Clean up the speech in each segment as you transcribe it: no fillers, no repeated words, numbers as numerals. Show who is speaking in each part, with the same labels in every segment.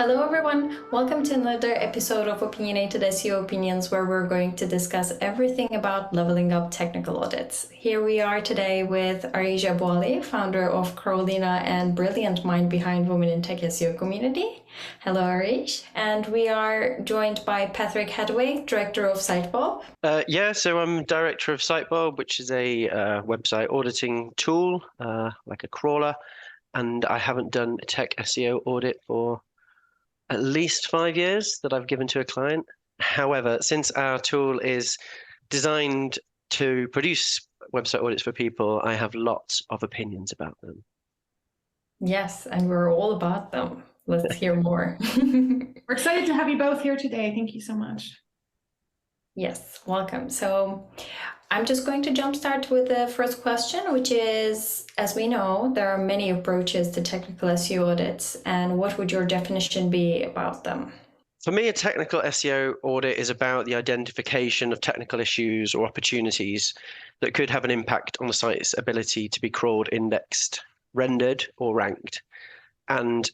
Speaker 1: Hello everyone, welcome to another episode of Opinionated SEO Opinions, where we're going to discuss everything about leveling up technical audits. Here we are today with Areej AbuAli, founder of Carolina and brilliant mind behind Women in Tech SEO community. Hello Areej, and we are joined by Patrick Hathaway, director of Sitebulb.
Speaker 2: So I'm director of Sitebulb, which is a website auditing tool, like a crawler, and I haven't done a tech SEO audit for at least 5 years that I've given to a client. However, since our tool is designed to produce website audits for people, I have lots of opinions about them.
Speaker 1: Yes, and we're all about them. Let's hear more.
Speaker 3: We're excited to have you both here today. Thank you so much.
Speaker 1: Yes, welcome. So I'm just going to jumpstart with the first question, which is, as we know, there are many approaches to technical SEO audits, and what would your definition be about them?
Speaker 2: For me, a technical SEO audit is about the identification of technical issues or opportunities that could have an impact on the site's ability to be crawled, indexed, rendered, or ranked. And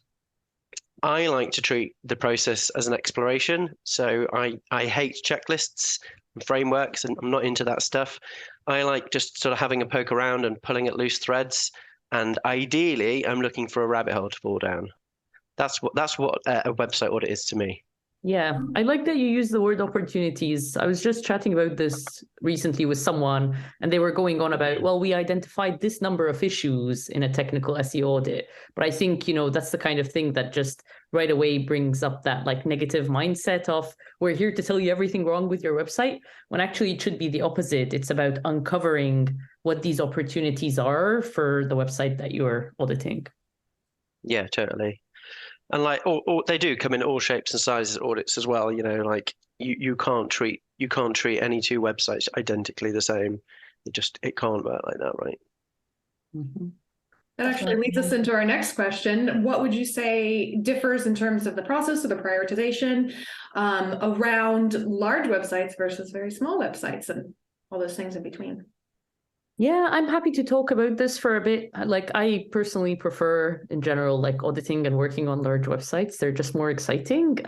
Speaker 2: I like to treat the process as an exploration. So I hate checklists and frameworks, and I'm not into that stuff. I like just sort of having a poke around and pulling at loose threads. And ideally, I'm looking for a rabbit hole to fall down. That's what a website audit is to me.
Speaker 4: Yeah, I like that you use the word opportunities. I was just chatting about this recently with someone, and they were going on about, well, we identified this number of issues in a technical SEO audit. But I think, that's the kind of thing that just right away brings up that like negative mindset of, we're here to tell you everything wrong with your website, when actually it should be the opposite. It's about uncovering what these opportunities are for the website that you're auditing.
Speaker 2: Yeah, totally. And like they do come in all shapes and sizes audits as well. Like you can't treat any two websites identically the same. It can't work like that, right?
Speaker 4: Mm-hmm.
Speaker 3: That actually leads us into our next question. What would you say differs in terms of the process or the prioritization around large websites versus very small websites and all those things in between?
Speaker 4: Yeah, I'm happy to talk about this for a bit. Like, I personally prefer, in general, like auditing and working on large websites. They're just more exciting.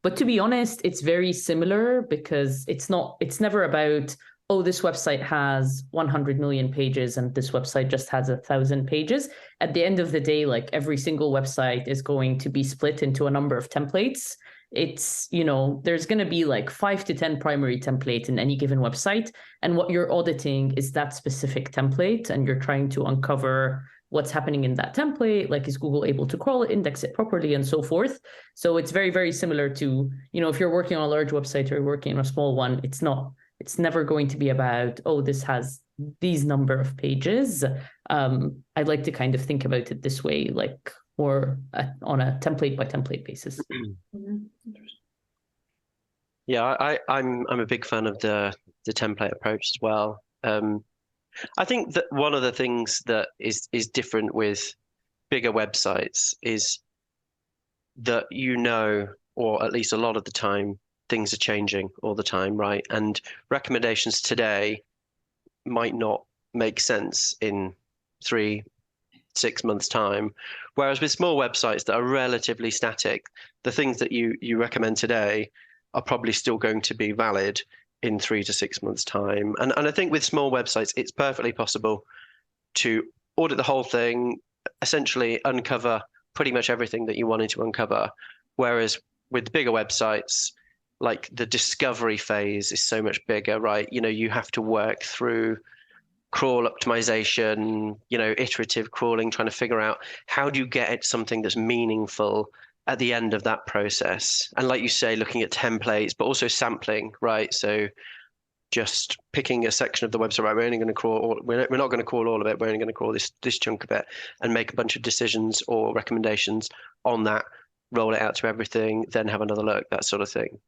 Speaker 4: But to be honest, it's very similar because it's never about, oh, this website has 100 million pages and this website just has 1,000 pages. At the end of the day, like every single website is going to be split into a number of templates. It's, there's going to be like 5 to 10 primary templates in any given website. And what you're auditing is that specific template, and you're trying to uncover what's happening in that template. Like, is Google able to crawl it, index it properly, and so forth? So it's very, very similar to, if you're working on a large website or you're working on a small one, it's never going to be about, oh, this has these number of pages. I'd like to kind of think about it this way, like, or on a template by template basis.
Speaker 2: Yeah, I'm a big fan of the template approach as well. I think that one of the things that is different with bigger websites is that or at least a lot of the time, things are changing all the time, right? And recommendations today might not make sense in 3-6 months' time. Whereas with small websites that are relatively static, the things that you recommend today are probably still going to be valid in 3 to 6 months' time. And I think with small websites, it's perfectly possible to audit the whole thing, essentially uncover pretty much everything that you wanted to uncover. Whereas with bigger websites, like the discovery phase is so much bigger, right? You have to work through crawl optimization, iterative crawling, trying to figure out how do you get something that's meaningful at the end of that process. And like you say, looking at templates, but also sampling, right? So just picking a section of the website, right? We're not going to crawl all of it. We're only going to crawl this chunk of it and make a bunch of decisions or recommendations on that, roll it out to everything, then have another look, that sort of thing.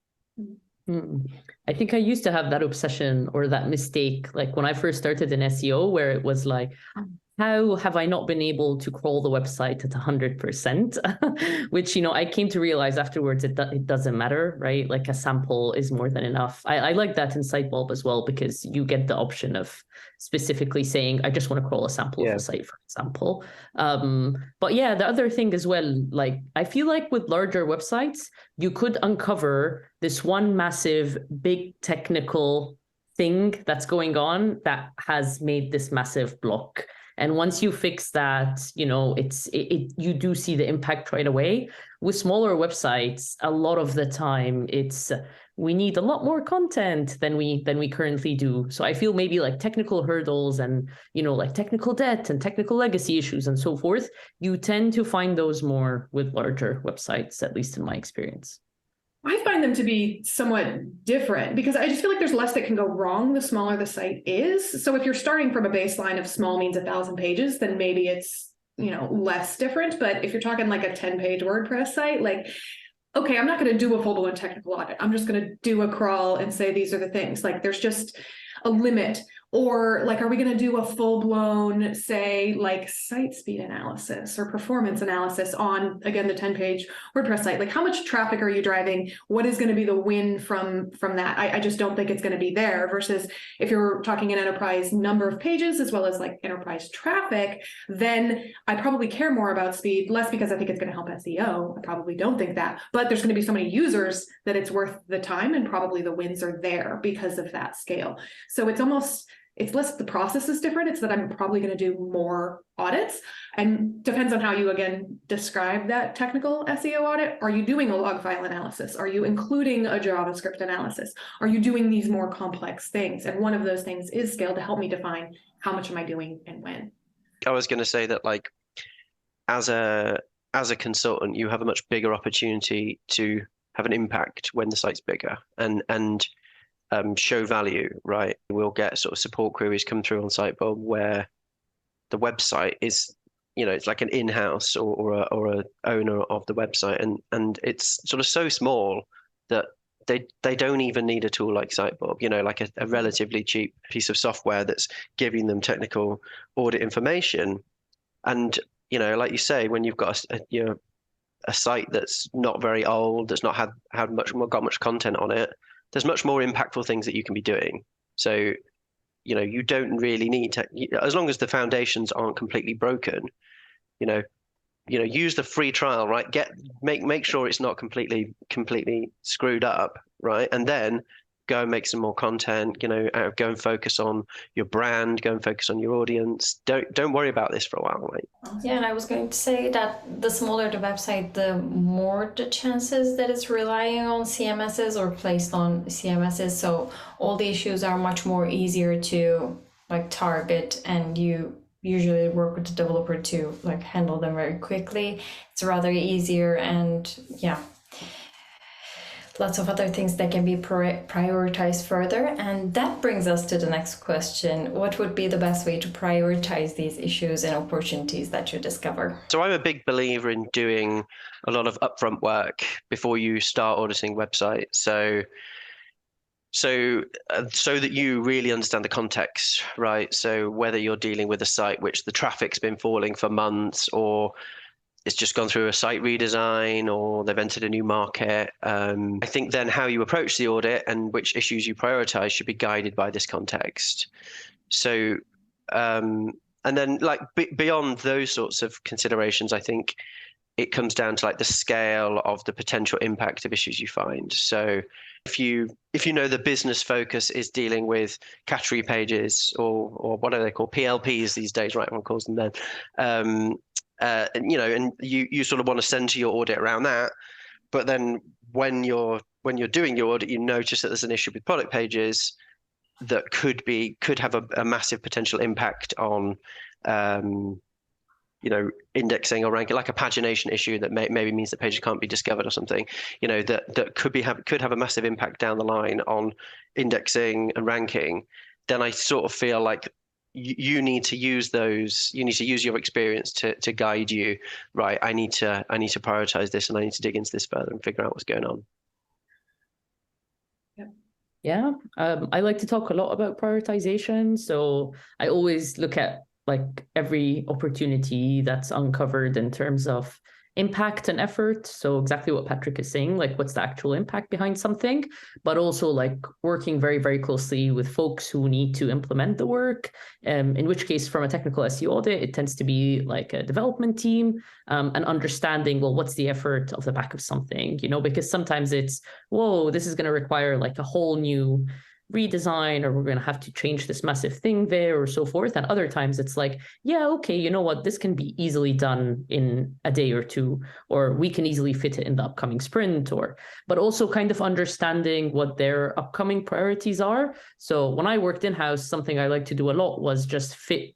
Speaker 4: I think I used to have that obsession or that mistake, like when I first started in SEO, where it was like, how have I not been able to crawl the website at 100%? Which, I came to realize afterwards it doesn't matter, right? Like a sample is more than enough. I like that in Sitebulb as well, because you get the option of specifically saying, I just want to crawl a sample of the site, for example. But yeah, the other thing as well, like I feel like with larger websites, you could uncover this one massive, big technical thing that's going on that has made this massive block. And once you fix that, you do see the impact right away. With smaller websites, a lot of the time we need a lot more content than we currently do. So I feel maybe like technical hurdles and, like technical debt and technical legacy issues and so forth, you tend to find those more with larger websites, at least in my experience.
Speaker 3: I find them to be somewhat different because I just feel like there's less that can go wrong the smaller the site is. So if you're starting from a baseline of small means 1,000 pages, then maybe it's, less different. But if you're talking like a 10-page WordPress site, like, okay, I'm not going to do a full-blown technical audit. I'm just going to do a crawl and say, these are the things. Like there's just a limit. Or like, are we going to do a full-blown, say, like site speed analysis or performance analysis on, again, the 10-page WordPress site? Like how much traffic are you driving? What is going to be the win from that? I just don't think it's going to be there, versus if you're talking an enterprise number of pages as well as like enterprise traffic, then I probably care more about speed, less because I think it's going to help SEO. I probably don't think that, but there's going to be so many users that it's worth the time, and probably the wins are there because of that scale. So it's less the process is different. It's that I'm probably going to do more audits, and depends on how you, again, describe that technical SEO audit. Are you doing a log file analysis? Are you including a JavaScript analysis? Are you doing these more complex things? And one of those things is scale to help me define how much am I doing and when.
Speaker 2: I was going to say that, like, as a consultant, you have a much bigger opportunity to have an impact when the site's bigger and show value, right? We'll get sort of support queries come through on Sitebulb where the website is, it's like an in-house or a owner of the website, and it's sort of so small that they don't even need a tool like Sitebulb, like a relatively cheap piece of software that's giving them technical audit information. And like you say, when you've got a site that's not very old, that's not got much content on it, there's much more impactful things that you can be doing. So, you don't really need to, as long as the foundations aren't completely broken, use the free trial, right? Make sure it's not completely screwed up, right? And then go and make some more content, go and focus on your brand, go and focus on your audience. Don't worry about this for a while, right?
Speaker 1: Yeah, and I was going to say that the smaller the website, the more the chances that it's relying on CMSs or placed on CMSs. So all the issues are much more easier to like target, and you usually work with the developer to like handle them very quickly. It's rather easier, and yeah, lots of other things that can be prioritized further. And that brings us to the next question. What would be the best way to prioritize these issues and opportunities that you discover?
Speaker 2: So I'm a big believer in doing a lot of upfront work before you start auditing websites. So that you really understand the context, right? So whether you're dealing with a site which the traffic's been falling for months, or it's just gone through a site redesign, or they've entered a new market. I think then how you approach the audit and which issues you prioritize should be guided by this context. So, and then like beyond those sorts of considerations, I think it comes down to like the scale of the potential impact of issues you find. So if you know the business focus is dealing with category pages, or what are they called, PLPs these days, right? Everyone calls them then. And you sort of want to center your audit around that, but then when you're doing your audit, you notice that there's an issue with product pages that could have a massive potential impact on indexing or ranking, like a pagination issue that maybe means that pages can't be discovered or something, that could have a massive impact down the line on indexing and ranking. Then I sort of feel like you need to use your experience to guide you, right? I need to prioritize this, and I need to dig into this further and figure out what's going on.
Speaker 4: Yeah, I like to talk a lot about prioritization. So I always look at like every opportunity that's uncovered in terms of impact and effort. So exactly what Patrick is saying, like what's the actual impact behind something, but also like working very, very closely with folks who need to implement the work. In which case, from a technical SEO audit, it tends to be like a development team, and understanding, well, what's the effort of the back of something, because sometimes it's, whoa, this is going to require like a whole new redesign, or we're going to have to change this massive thing there, or so forth. And other times it's like, yeah, okay, you know what, this can be easily done in a day or two, or we can easily fit it in the upcoming sprint, but also kind of understanding what their upcoming priorities are. So when I worked in-house, something I like to do a lot was just fit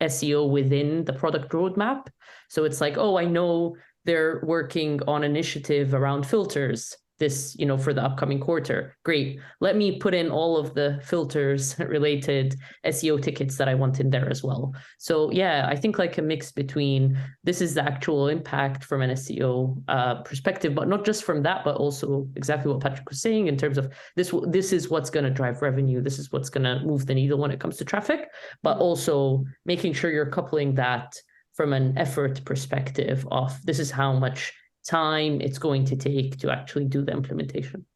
Speaker 4: SEO within the product roadmap. So it's like, oh, I know they're working on initiative around filters this, for the upcoming quarter. Great. Let me put in all of the filters related SEO tickets that I want in there as well. So yeah, I think like a mix between this is the actual impact from an SEO perspective, but not just from that, but also exactly what Patrick was saying in terms of this is what's going to drive revenue. This is what's going to move the needle when it comes to traffic, but also making sure you're coupling that from an effort perspective of this is how much time it's going to take to actually do the implementation.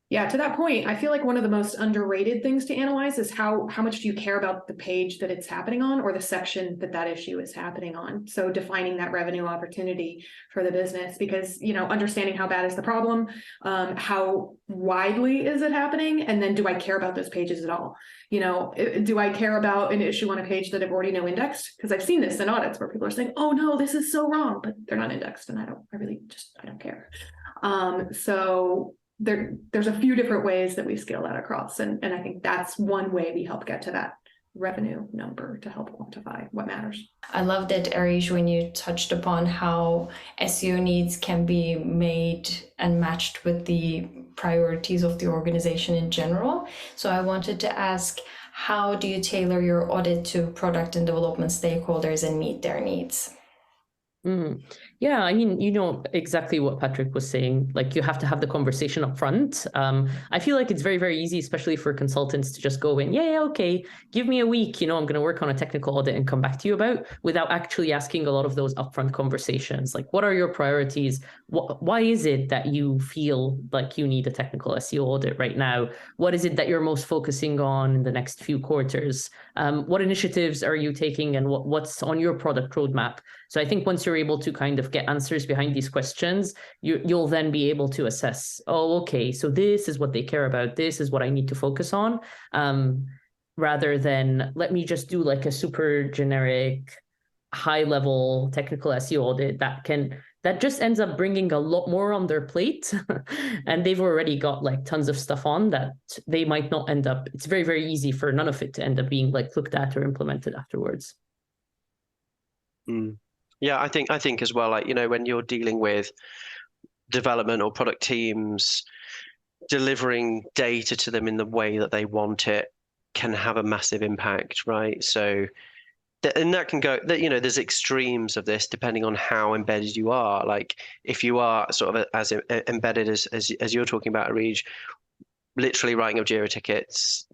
Speaker 3: Yeah, to that point, I feel like one of the most underrated things to analyze is how much do you care about the page that it's happening on, or the section that issue is happening on. So defining that revenue opportunity for the business, because, understanding how bad is the problem, how widely is it happening, and then do I care about those pages at all? Do I care about an issue on a page that I've already no indexed? Because I've seen this in audits where people are saying, oh no, this is so wrong, but they're not indexed, and I don't care. So there's a few different ways that we scale that across. And I think that's one way we help get to that revenue number to help quantify what matters.
Speaker 1: I loved it, Areej, when you touched upon how SEO needs can be made and matched with the priorities of the organization in general. So I wanted to ask, how do you tailor your audit to product and development stakeholders and meet their needs?
Speaker 4: Yeah, I mean, exactly what Patrick was saying. Like, you have to have the conversation up front. I feel like it's very, very easy, especially for consultants, to just go in, yeah, okay, give me a week, I'm going to work on a technical audit and come back to you without actually asking a lot of those upfront conversations. Like, what are your priorities? Why is it that you feel like you need a technical SEO audit right now? What is it that you're most focusing on in the next few quarters? What initiatives are you taking, and what's on your product roadmap? So I think once you're able to kind of get answers behind these questions, you'll then be able to assess, oh, okay, so this is what they care about. This is what I need to focus on, rather than let me just do like a super generic, high-level technical SEO audit that just ends up bringing a lot more on their plate. And they've already got like tons of stuff on that they might not end up. It's very, very easy for none of it to end up being like looked at or implemented afterwards.
Speaker 2: Yeah, I think as well, like, when you're dealing with development or product teams, delivering data to them in the way that they want it can have a massive impact, right? So, and that can go, there's extremes of this depending on how embedded you are. Like, if you are sort of as embedded as you're talking about, Areej, literally writing up Jira tickets,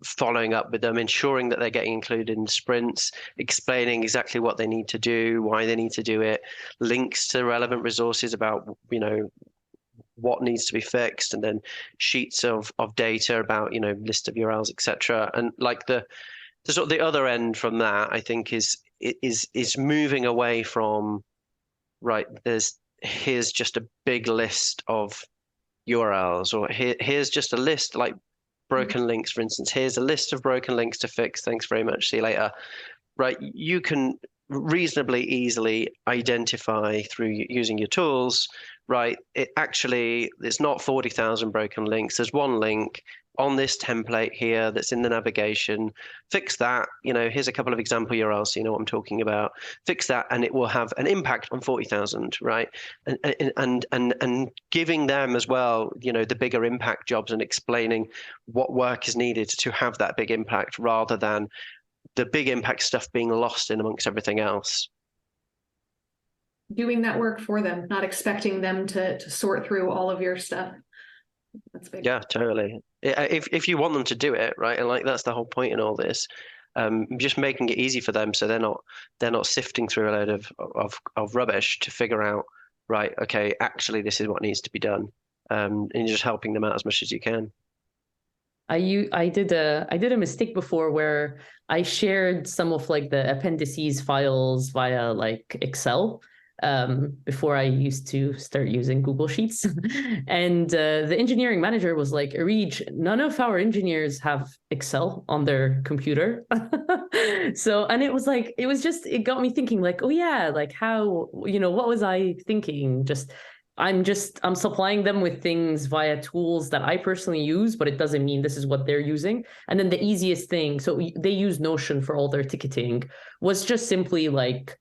Speaker 2: following up with them, ensuring that they're getting included in sprints, explaining exactly what they need to do, why they need to do it, links to relevant resources about, what needs to be fixed, and then sheets of data about, list of URLs, etc. And like the sort of the other end from that, I think is moving away from, right, here's just a big list of URLs, or here's just a list, like broken links, for instance. Here's a list of broken links to fix. Thanks very much. See you later. Right? You can reasonably easily identify through using your tools, right? It's not 40,000 broken links. There's one link on this template here that's in the navigation. Fix that. Here's a couple of example URLs so you know what I'm talking about. Fix that, and it will have an impact on 40,000, right? And giving them as well, the bigger impact jobs, and explaining what work is needed to have that big impact, rather than the big impact stuff being lost in amongst everything else.
Speaker 3: Doing that work for them, not expecting them to sort through all of your stuff. That's big.
Speaker 2: Yeah, totally. If you want them to do it, right, and like that's the whole point in all this, just making it easy for them, so they're not sifting through a load of rubbish to figure out, right, okay, actually this is what needs to be done, and you're just helping them out as much as you can.
Speaker 4: I did a mistake before where I shared some of like the appendices files via like Excel before I used to start using Google Sheets. And the engineering manager was like, Areej, none of our engineers have Excel on their computer. So, and it was like, it got me thinking like, oh yeah, like how, what was I thinking? I'm supplying them with things via tools that I personally use, but it doesn't mean this is what they're using. And then the easiest thing, so they use Notion for all their ticketing, was just simply like,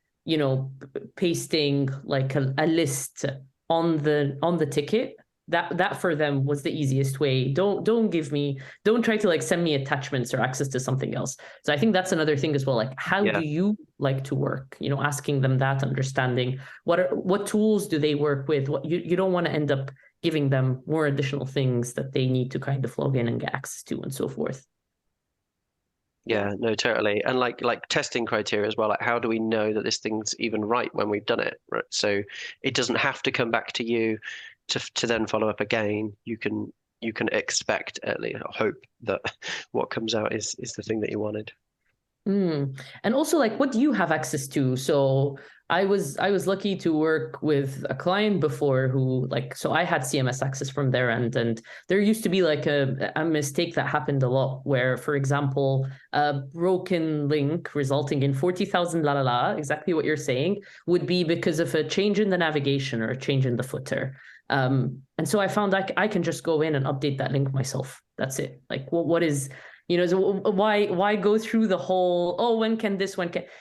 Speaker 4: pasting like a list on the ticket. That for them was the easiest way. Don't try to like send me attachments or access to something else. So I think that's another thing as well. Like, how do you like to work? Asking them that, understanding what tools do they work with? What you don't want to end up giving them more additional things that they need to kind of log in and get access to and so forth.
Speaker 2: Yeah, no, totally. And like testing criteria as well. Like, how do we know that this thing's even right when we've done it? Right. So it doesn't have to come back to you to then follow up again. You can expect, at least hope, that what comes out is the thing that you wanted.
Speaker 4: And also, like, what do you have access to? So I was lucky to work with a client before who, like, so I had CMS access from their end, and there used to be like a mistake that happened a lot where, for example, a broken link resulting in 40,000 exactly what you're saying, would be because of a change in the navigation or a change in the footer. And so I found I can just go in and update that link myself. That's it. Like, what is... so why go through the whole, when can,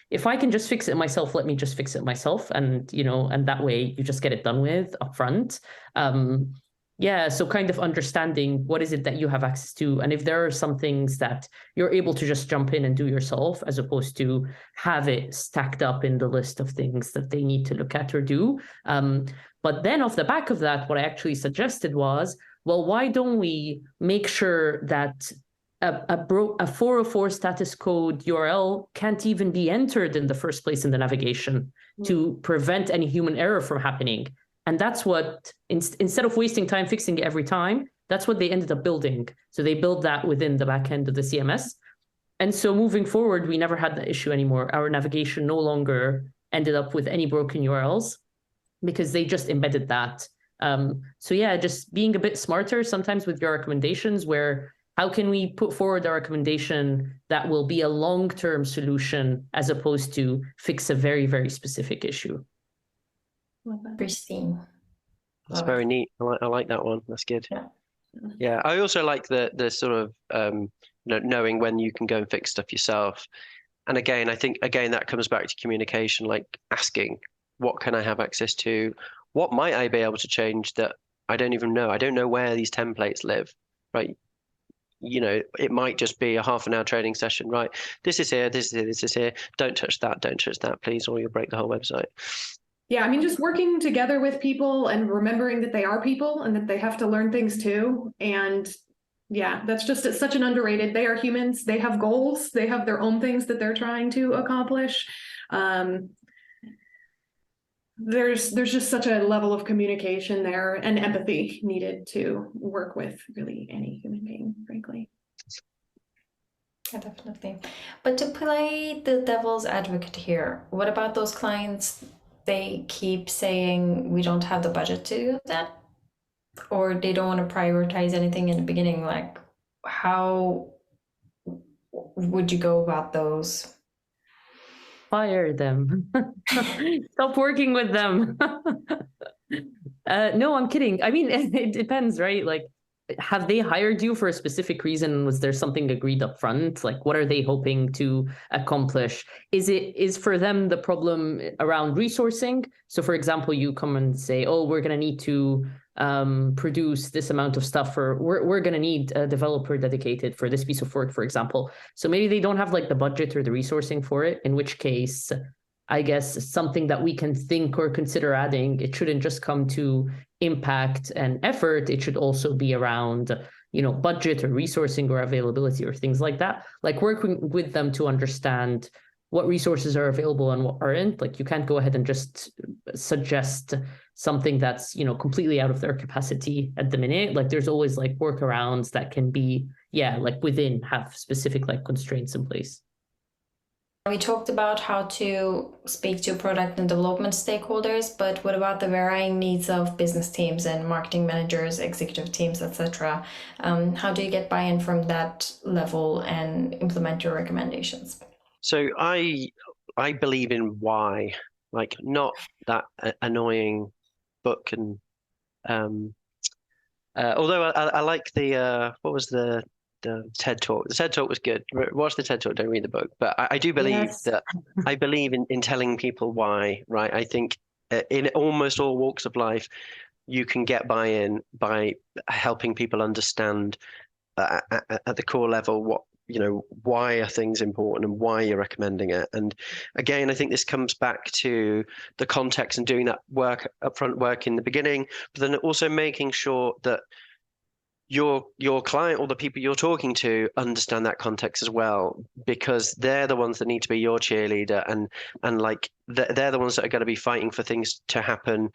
Speaker 4: if I can just fix it myself, let me just fix it myself. And, and that way you just get it done with upfront. So kind of understanding what is it that you have access to. And if there are some things that you're able to just jump in and do yourself, as opposed to have it stacked up in the list of things that they need to look at or do. But then off the back of that, what I actually suggested was, well, why don't we make sure that a 404 status code URL can't even be entered in the first place in the navigation to prevent any human error from happening. And that's what, instead of wasting time fixing it every time, that's what they ended up building. So they built that within the back end of the CMS. And so moving forward, we never had that issue anymore. Our navigation no longer ended up with any broken URLs because they just embedded that. Just being a bit smarter sometimes with your recommendations, where how can we put forward a recommendation that will be a long-term solution as opposed to fix a very, very specific issue?
Speaker 1: Pristine.
Speaker 2: That's very neat. I like that one. That's good. Yeah. I also like the sort of knowing when you can go and fix stuff yourself. And again, I think that comes back to communication, like asking, what can I have access to? What might I be able to change that I don't even know? I don't know where these templates live, right? It might just be a half an hour training session, right? This is here, this is here, this is here. Don't touch that, please, or you'll break the whole website.
Speaker 3: Yeah, I mean, just working together with people and remembering that they are people and that they have to learn things too. And yeah, it's such an underrated, they are humans, they have goals, they have their own things that they're trying to accomplish. There's just such a level of communication there and empathy needed to work with really any human being, frankly.
Speaker 1: Yeah, definitely. But to play the devil's advocate here, what about those clients? They keep saying we don't have the budget to do that, or they don't want to prioritize anything in the beginning. Like, how would you go about those?
Speaker 4: Fire them. Stop working with them. No, I'm kidding. I mean, it depends, right? Like, have they hired you for a specific reason? Was there something agreed up front? Like, what are they hoping to accomplish? Is for them the problem around resourcing? So for example, you come and say, oh, we're going to need to produce this amount of stuff, or we're going to need a developer dedicated for this piece of work, for example. So maybe they don't have like the budget or the resourcing for it, in which case, I guess something that we can think or consider adding, it shouldn't just come to impact and effort. It should also be around, budget or resourcing or availability or things like that, like working with them to understand what resources are available and what aren't. Like you can't go ahead and just suggest something that's, completely out of their capacity at the minute. Like there's always like workarounds that can be, like within have specific like constraints in place.
Speaker 1: We talked about how to speak to product and development stakeholders, but what about the varying needs of business teams and marketing managers, executive teams, etc.? How do you get buy-in from that level and implement your recommendations?
Speaker 2: So I believe in why, like not that annoying book, and although I like the what was the TED Talk. The TED Talk was good. Watch the TED Talk, don't read the book. But I do believe that I believe in telling people why, right? I think in almost all walks of life, you can get buy-in by helping people understand at the core level what, why are things important and why you're recommending it. And again, I think this comes back to the context and doing that work, upfront work in the beginning, but then also making sure that your client or the people you're talking to understand that context as well, because they're the ones that need to be your cheerleader, and like they're the ones that are going to be fighting for things to happen,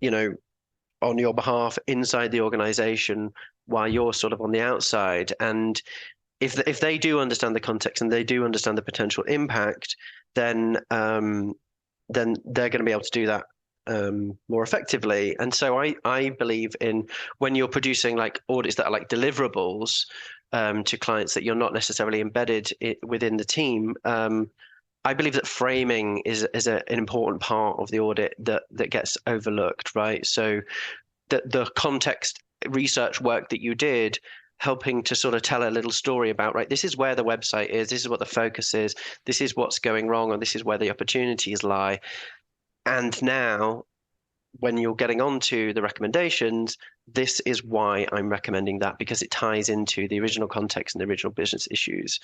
Speaker 2: on your behalf inside the organization while you're sort of on the outside. And if they do understand the context and they do understand the potential impact, then they're going to be able to do that more effectively. And so I believe in, when you're producing like audits that are like deliverables to clients that you're not necessarily embedded within the team, I believe that framing is an important part of the audit that gets overlooked, right? So the context research work that you did, helping to sort of tell a little story about, right, this is where the website is, this is what the focus is, this is what's going wrong, or this is where the opportunities lie. And now, when you're getting on to the recommendations, this is why I'm recommending that, because it ties into the original context and the original business issues.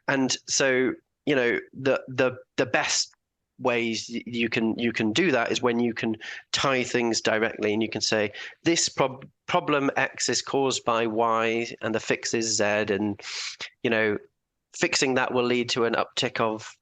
Speaker 2: And so, the best ways you can do that is when you can tie things directly, and you can say this problem X is caused by Y and the fix is Z, and fixing that will lead to an uptick of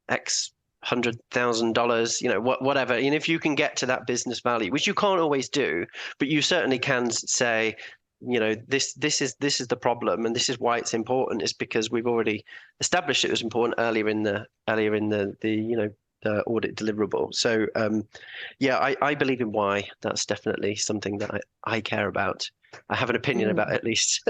Speaker 2: X $100,000, whatever. And if you can get to that business value, which you can't always do, but you certainly can say, this is the problem, and this is why it's important, is because we've already established it was important earlier in the the audit deliverable. So I believe in why. That's definitely something that I care about. I have an opinion about, at least.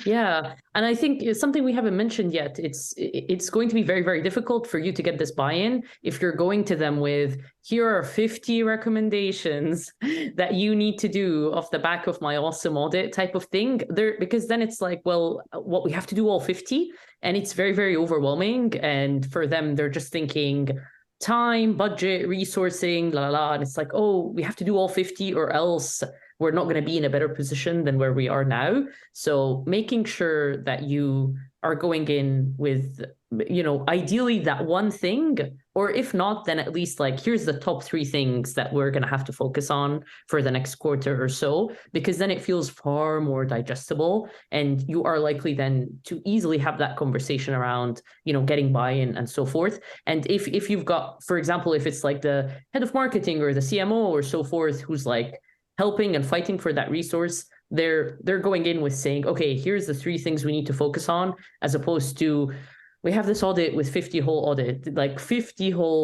Speaker 4: Yeah, and I think it's something we haven't mentioned yet. It's going to be very, very difficult for you to get this buy-in if you're going to them with, here are 50 recommendations that you need to do off the back of my awesome audit type of thing. Because then it's like, well, what, we have to do all 50, and it's very, very overwhelming. And for them, they're just thinking time, budget, resourcing, la la la. And it's like, oh, we have to do all 50 or else we're not going to be in a better position than where we are now. So making sure that you are going in with, ideally that one thing, or if not, then at least like, here's the top 3 things that we're going to have to focus on for the next quarter or so, because then it feels far more digestible, and you are likely then to easily have that conversation around, getting buy-in and so forth. And if you've got, for example, if it's like the head of marketing or the CMO or so forth, who's like helping and fighting for that resource, they're going in with saying, okay, here's the 3 things we need to focus on, as opposed to, we have this audit with 50 whole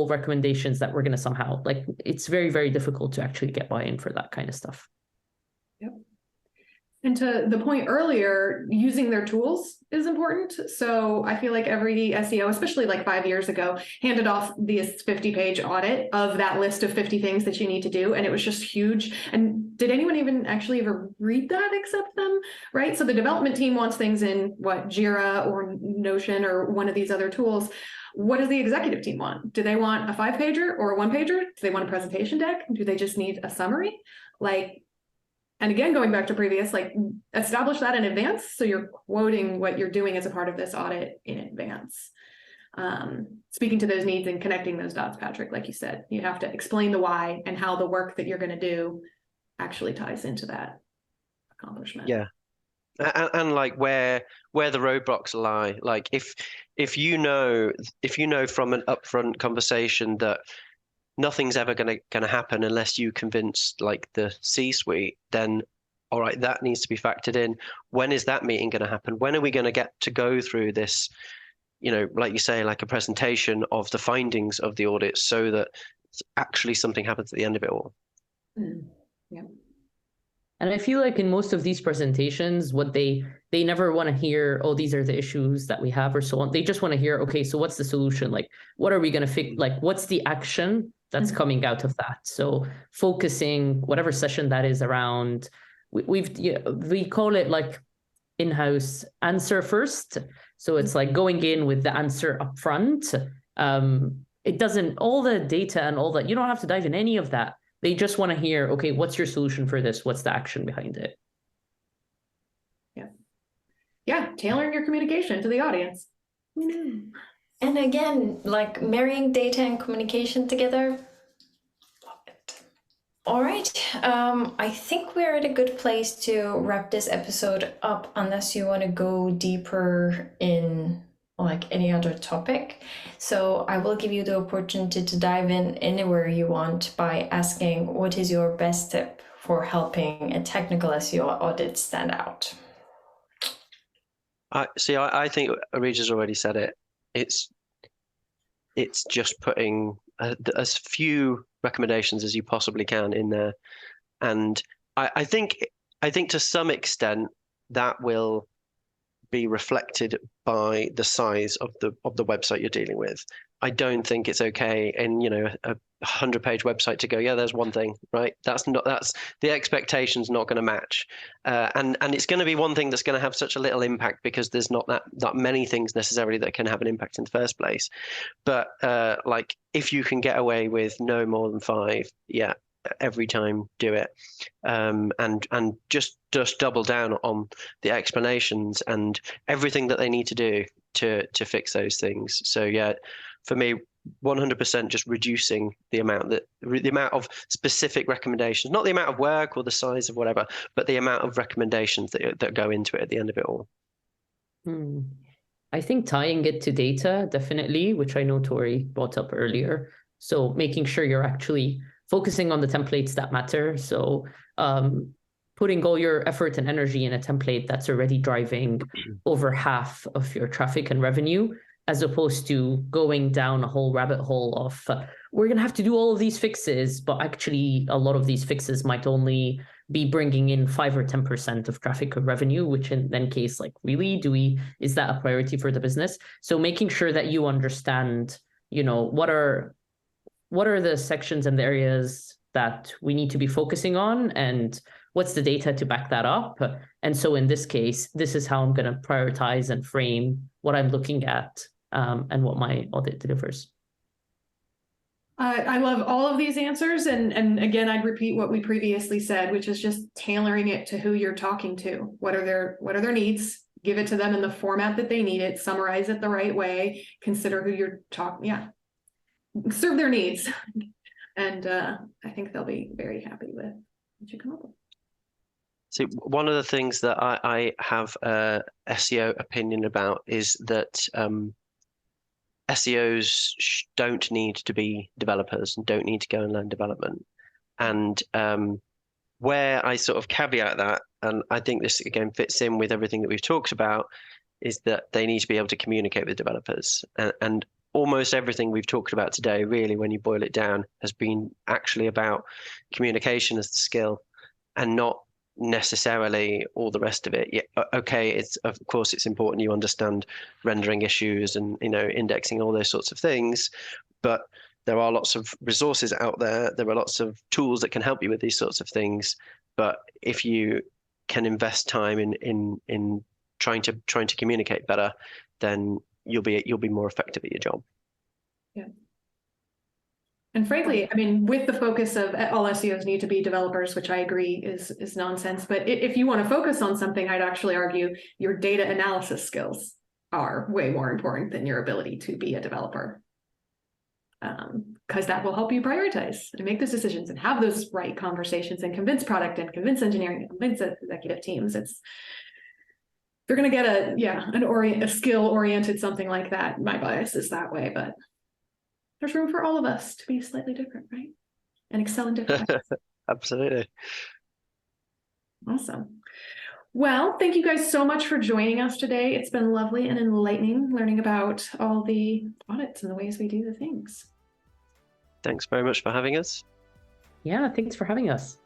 Speaker 4: recommendations that we're going to somehow, like, it's very, very difficult to actually get buy-in for that kind of stuff.
Speaker 3: Yep. And to the point earlier, using their tools is important. So I feel like every SEO, especially like 5 years ago, handed off this 50-page audit of that list of 50 things that you need to do. And it was just huge. And did anyone even actually ever read that except them? Right. So the development team wants things in Jira or Notion or one of these other tools. What does the executive team want? Do they want a 5-pager or a 1-pager? Do they want a presentation deck? Do they just need a summary? And again, going back to previous, establish that in advance, so you're quoting what you're doing as a part of this audit in advance. Speaking to those needs and connecting those dots, Patrick, like you said, you have to explain the why and how the work that you're going to do actually ties into that accomplishment.
Speaker 2: Yeah. And like where the roadblocks lie, like if you know from an upfront conversation that nothing's ever gonna happen unless you convince like the C-suite, then all right, that needs to be factored in. When is that meeting going to happen? When are we going to get to go through this, like you say, like a presentation of the findings of the audit so that actually something happens at the end of it all?
Speaker 3: Yeah.
Speaker 4: And I feel like in most of these presentations, what they never want to hear, oh, these are the issues that we have or so on. They just want to hear, okay, so what's the solution? Like, what are we going to fix? Like, what's the action that's coming out of that? So focusing whatever session that is around, we call it like in-house answer first. So it's like going in with the answer up front. It doesn't, all the data and all that, you don't have to dive in any of that. They just want to hear, okay, what's your solution for this? What's the action behind it?
Speaker 3: Yeah, tailoring your communication to the audience.
Speaker 1: And again, like marrying data and communication together. Love it. All right. I think we're at a good place to wrap this episode up, unless you want to go deeper in like any other topic. So I will give you the opportunity to dive in anywhere you want by asking, what is your best tip for helping a technical SEO audit stand out?
Speaker 2: I think Areej has already said it. It's just putting as few recommendations as you possibly can in there, and I think to some extent that will be reflected by the size of the website you're dealing with. I don't think it's okay in a 100-page website to go, yeah, there's one thing, right? That's the expectation's not going to match, and it's going to be one thing that's going to have such a little impact because there's not that many things necessarily that can have an impact in the first place. But like if you can get away with no more than 5, yeah, every time do it, and just double down on the explanations and everything that they need to do to fix those things. So yeah, for me, 100% just reducing the amount of specific recommendations, not the amount of work or the size of whatever, but the amount of recommendations that go into it at the end of it all.
Speaker 4: I think tying it to data, definitely, which I know Tori brought up earlier. So making sure you're actually focusing on the templates that matter. So putting all your effort and energy in a template that's already driving over half of your traffic and revenue, as opposed to going down a whole rabbit hole of we're going to have to do all of these fixes, but actually a lot of these fixes might only be bringing in 5 or 10% of traffic or revenue, which in that case, like really, is that a priority for the business? So making sure that you understand, what are the sections and the areas that we need to be focusing on, and what's the data to back that up? And so in this case, this is how I'm going to prioritize and frame what I'm looking at, and what my audit delivers.
Speaker 3: I love all of these answers. And again, I'd repeat what we previously said, which is just tailoring it to who you're talking to. What are their needs? Give it to them in the format that they need it, summarize it the right way, consider who you're talking, serve their needs. And I think they'll be very happy with what you come up with.
Speaker 2: See, one of the things that I have a SEO opinion about is that SEOs don't need to be developers and don't need to go and learn development. And where I sort of caveat that, and I think this again fits in with everything that we've talked about, is that they need to be able to communicate with developers. And almost everything we've talked about today, really, when you boil it down, has been actually about communication as the skill and not necessarily all the rest of it. Yeah, okay, it's of course it's important you understand rendering issues and indexing, all those sorts of things, but there are lots of resources out there. There are lots of tools that can help you with these sorts of things. But if you can invest time in trying to communicate better, then you'll be more effective at your job.
Speaker 3: Yeah. And frankly, I mean, with the focus of all SEOs need to be developers, which I agree is nonsense. But if you want to focus on something, I'd actually argue your data analysis skills are way more important than your ability to be a developer. because that will help you prioritize and make those decisions and have those right conversations and convince product and convince engineering and convince executive teams. They're going to get a skill oriented something like that. My bias is that way, but there's room for all of us to be slightly different, right? And excel in different ways.
Speaker 2: Absolutely.
Speaker 3: Awesome. Well, thank you guys so much for joining us today. It's been lovely and enlightening learning about all the audits and the ways we do the things.
Speaker 2: Thanks very much for having us.
Speaker 4: Yeah, thanks for having us.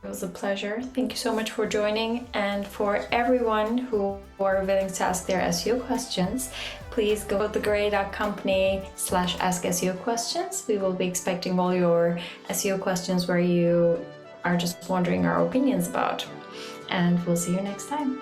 Speaker 1: It was a pleasure. Thank you so much for joining. And for everyone who are willing to ask their SEO questions, please go to thegray.company/ask SEO questions. We will be expecting all your SEO questions where you are just wondering our opinions about. And we'll see you next time.